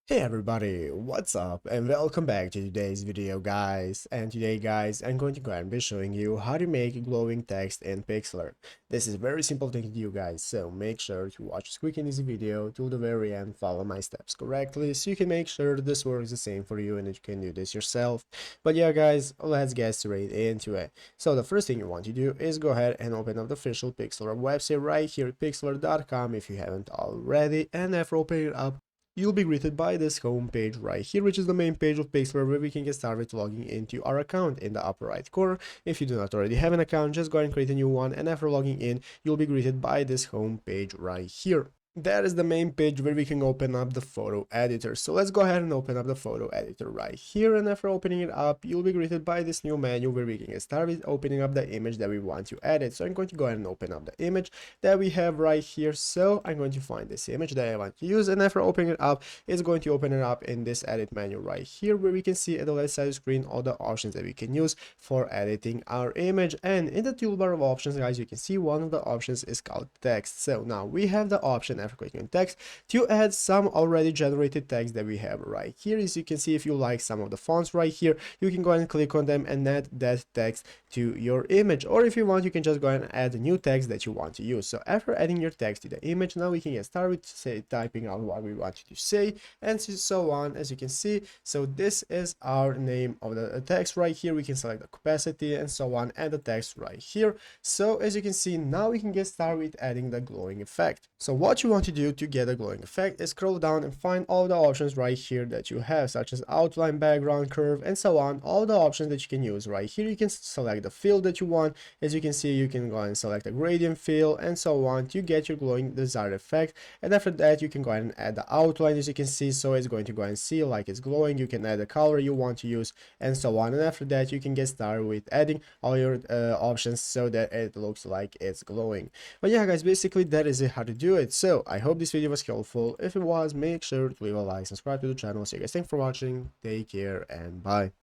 Hey everybody, what's up and welcome back to today's video guys. And today guys, I'm going to go and be showing you how to make glowing text in Pixlr. This is a very simple thing to do guys, so make sure to watch this quick and easy video till the very end, follow my steps correctly so you can make sure this works the same for you and that you can do this yourself. But yeah guys, let's get straight into it. So the first thing you want to do is go ahead and open up the official Pixlr website right here at pixlr.com if you haven't already, and after opening it up, you'll be greeted by this home page right here, which is the main page of Pixlr where we can get started logging into our account in the upper right corner. If you do not already have an account, just go ahead and create a new one, and after logging in, you'll be greeted by this home page right here. That is the main page where we can open up the photo editor. So let's go ahead and open up the photo editor right here, and after opening it up, you'll be greeted by this new menu where we can get started opening up the image that we want to edit. So I'm going to go ahead and open up the image that we have right here. So I'm going to find this image that I want to use, and after opening it up, it's going to open it up in this edit menu right here where we can see at the left side of the screen all the options that we can use for editing our image. And in the toolbar of options guys, you can see one of the options is called text. So now we have the option after clicking on text to add some already generated text that we have right here. As you can see, if you like some of the fonts right here, you can go ahead and click on them and add that text to your image, or if you want, you can just go ahead and add a new text that you want to use. So after adding your text to the image, now we can get started with say typing out what we want to say and so on. As you can see, so this is our name of the text right here. We can select the opacity and so on, and the text right here. So as you can see, now we can get started with adding the glowing effect. So what you want to do to get a glowing effect is scroll down and find all the options right here that you have, such as outline, background, curve, and so on. All the options that you can use right here. You can select the fill that you want. As you can see, you can go and select a gradient fill and so on to get your glowing desired effect. And after that, you can go ahead and add the outline, as you can see. So it's going to go and see like it's glowing. You can add the color you want to use and so on. And after that, you can get started with adding all your options so that it looks like it's glowing. But yeah guys, basically that is it, how to do it. So I hope this video was helpful. If it was, make sure to leave a like, subscribe to the channel. So you guys, thanks for watching, take care, and bye.